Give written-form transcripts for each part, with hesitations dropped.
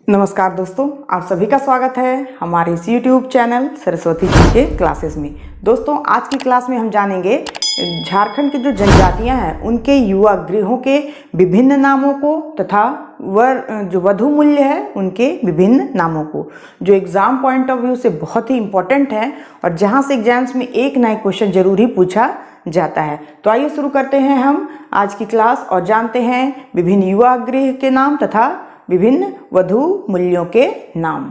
नमस्कार दोस्तों, आप सभी का स्वागत है हमारे इस YouTube चैनल सरस्वती जी के क्लासेस में। दोस्तों, आज की क्लास में हम जानेंगे झारखंड की जो जनजातियां हैं उनके युवा गृहों के विभिन्न नामों को तथा जो वधु मूल्य है उनके विभिन्न नामों को, जो एग्जाम पॉइंट ऑफ व्यू से बहुत ही इंपॉर्टेंट है और जहां से एग्जाम्स में एक ना एक क्वेश्चन जरूर ही पूछा जाता है। तो आइए शुरू करते हैं हम आज की क्लास और जानते हैं विभिन्न युवा गृह के नाम तथा विभिन्न वधु मूल्यों के नाम।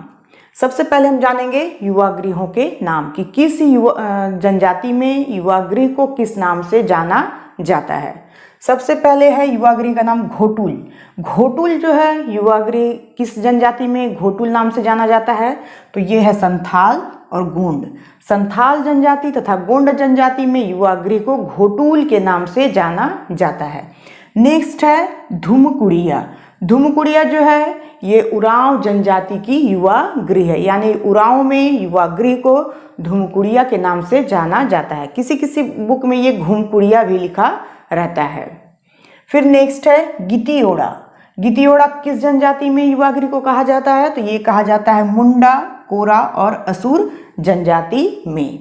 सबसे पहले हम जानेंगे युवा गृहों के नाम कि किस जनजाति में युवा गृह को किस नाम से जाना जाता है। सबसे पहले है युवा गृह का नाम घोटुल। घोटुल जो है युवा गृह किस जनजाति में घोटुल नाम से जाना जाता है, तो ये है संथाल और गोंड। संथाल जनजाति तथा गोंड जनजाति में युवा गृह को घोटुल के नाम से जाना जाता है। नेक्स्ट है धुमकुड़िया। धुमकुड़िया जो है ये उरांव जनजाति की युवा गृह है, यानी उरांव में युवा गृह को धुमकुड़िया के नाम से जाना जाता है। किसी किसी बुक में ये घुमकुड़िया भी लिखा रहता है। फिर नेक्स्ट है गितियोड़ा। गितियोड़ा किस जनजाति में युवा गृह को कहा जाता है, तो ये कहा जाता है मुंडा, कोरा और असुर जनजाति में।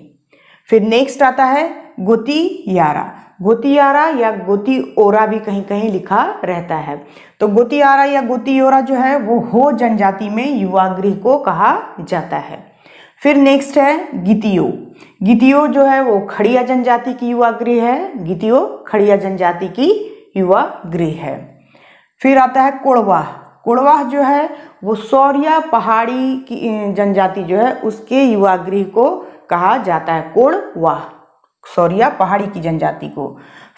फिर नेक्स्ट आता है गोतियारा। गोतियारा या गोतियोरा भी कहीं कहीं लिखा रहता है। तो गोतियारा या गोतियोरा जो है वो हो जनजाति में युवा गृह को कहा जाता है। फिर नेक्स्ट है गितियो। गितियो जो है वो खड़िया जनजाति की युवा गृह है। गितियो खड़िया जनजाति की युवा गृह है। फिर आता है कोड़वाह। कोड़वाह जो है वो सौरिया पहाड़ी की जनजाति जो है उसके युवा गृह को कहा जाता है, कोड़वाह, सौरिया पहाड़ी की जनजाति को।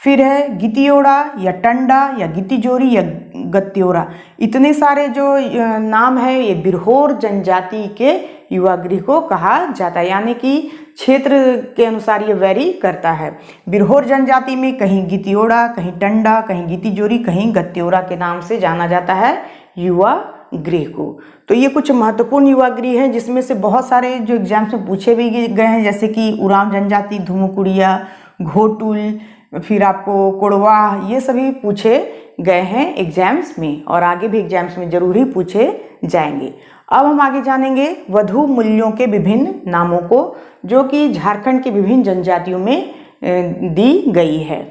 फिर है गितियोड़ा या टंडा या गितिजोरी या गत्योरा। इतने सारे जो नाम है ये बिरहोर जनजाति के युवा गृह को कहा जाता है, यानी कि क्षेत्र के अनुसार ये वेरी करता है। बिरहोर जनजाति में कहीं गितियोड़ा, कहीं टंडा, कहीं गितिजोरी, कहीं गत्योरा के नाम से जाना जाता है युवा गृह को। तो ये कुछ महत्वपूर्ण युवा गृह हैं जिसमें से बहुत सारे जो एग्जाम्स में पूछे भी गए हैं, जैसे कि उरांव जनजाति, धुमकुड़िया, घोटुल, फिर आपको कोड़वाह, ये सभी पूछे गए हैं एग्जाम्स में और आगे भी एग्जाम्स में जरूर ही पूछे जाएंगे। अब हम आगे जानेंगे वधु मूल्यों के विभिन्न नामों को, जो कि झारखंड की विभिन्न जनजातियों में दी गई है।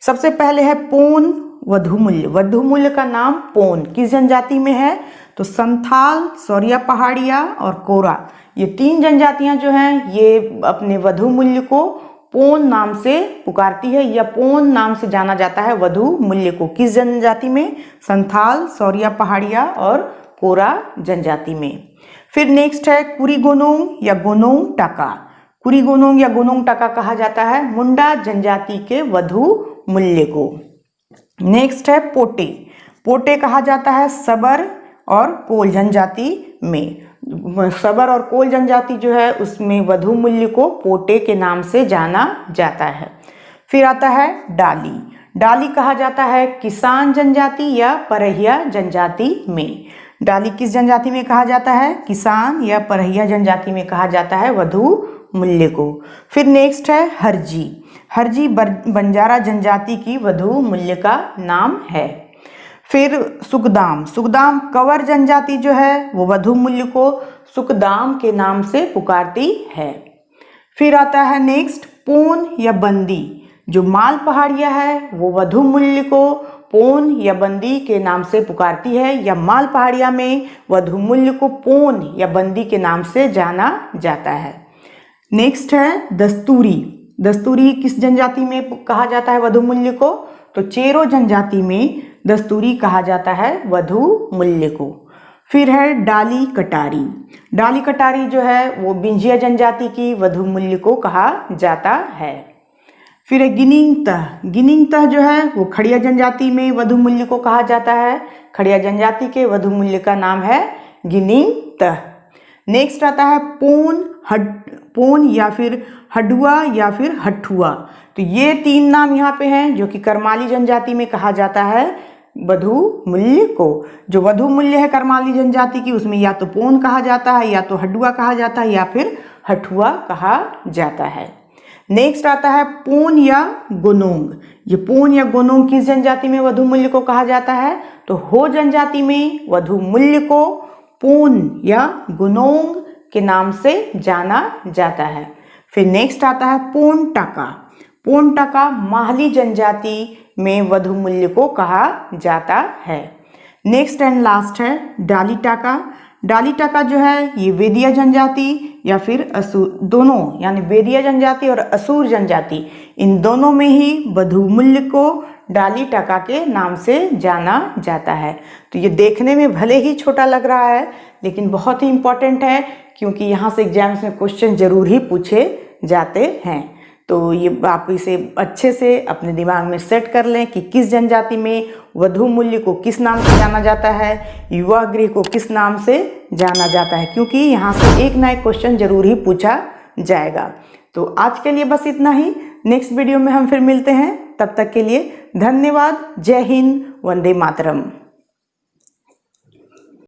सबसे पहले है पोन वधु मूल्य। वधु मूल्य का नाम पोन किस जनजाति में है, तो संथाल, सौरिया पहाड़िया और कोरा, ये तीन जनजातियां जो हैं ये अपने वधु मूल्य को पोन नाम से पुकारती है या पोन नाम से जाना जाता है वधु मूल्य को। किस जनजाति में, संथाल, सौरिया पहाड़िया और कोरा जनजाति में। फिर नेक्स्ट है कुरीगोनोंग या गोनोंग टाका। कुरीगोनोंग या गोनोंग टाका कहा जाता है मुंडा जनजाति के वधु मूल्य को। नेक्स्ट है पोटे। पोटे कहा जाता है सबर और कोल जनजाति में। सबर और कोल जनजाति जो है उसमें वधु मूल्य को पोटे के नाम से जाना जाता है। फिर आता है डाली। डाली कहा जाता है किसान जनजाति या परहिया जनजाति में। डाली किस जनजाति में कहा जाता है, किसान या परहिया जनजाति में कहा जाता है वधु मूल्य को। फिर नेक्स्ट है हरजी। हरजी बंजारा जनजाति की वधु मूल्य का नाम है। फिर सुखदाम। सुखदाम कंवर जनजाति जो है वो वधु मूल्य को सुखदाम के नाम से पुकारती है। फिर आता है नेक्स्ट पोन या बंदी। जो माल पहाड़िया है वो वधु मूल्य को पोन या बंदी के नाम से पुकारती है, या माल पहाड़िया में वधु मूल्य को पोन या बंदी के नाम से जाना जाता है। नेक्स्ट है दस्तूरी। दस्तूरी किस जनजाति में कहा जाता है वधु मूल्य को, तो चेरो जनजाति में दस्तूरी कहा जाता है वधु मूल्य को। फिर है डाली कटारी। डाली कटारी जो है वो बिंजिया जनजाति की वधु मूल्य को कहा जाता है। फिर है गिनिंग तह। गिनिंग तह जो है वो खड़िया जनजाति में वधु मूल्य को कहा जाता है। खड़िया जनजाति के वधु मूल्य का नाम है गिनिंग तह। नेक्स्ट आता है पोन या फिर हडुआ या फिर हठुआ। तो ये तीन नाम यहाँ पे हैं जो कि करमाली जनजाति में कहा जाता है वधु मूल्य को। जो वधु मूल्य है करमाली जनजाति की उसमें या तो पोन कहा जाता है, या तो हडुआ कहा जाता है, या फिर हठुआ कहा जाता है। नेक्स्ट आता है पोन या गोनोंग। ये पोन या गोनोंग किस जनजाति में वधु मूल्य को कहा जाता है, तो हो जनजाति में वधु मूल्य को पोन या गुनोंग के नाम से जाना जाता है। फिर नेक्स्ट आता है पोन टाका। पोन टाका माहली जनजाति में वधु मूल्य को कहा जाता है। नेक्स्ट एंड लास्ट है डाली टाका। डाली टाका जो है ये वेदिया जनजाति या फिर असुर दोनों यानी वेदिया जनजाति और असुर जनजाति इन दोनों में ही वधु मूल्य को डाली टाका के नाम से जाना जाता है। तो ये देखने में भले ही छोटा लग रहा है लेकिन बहुत ही इम्पोर्टेंट है, क्योंकि यहाँ से एग्जाम्स में क्वेश्चन जरूर ही पूछे जाते हैं। तो ये आप इसे अच्छे से अपने दिमाग में सेट कर लें कि किस जनजाति में वधु मूल्य को किस नाम से जाना जाता है, युवा गृह को किस नाम से जाना जाता है, क्योंकि यहाँ से एक ना एक क्वेश्चन जरूर ही पूछा जाएगा। तो आज के लिए बस इतना ही। नेक्स्ट वीडियो में हम फिर मिलते हैं, तब तक के लिए धन्यवाद। जय हिंद, वंदे मातरम।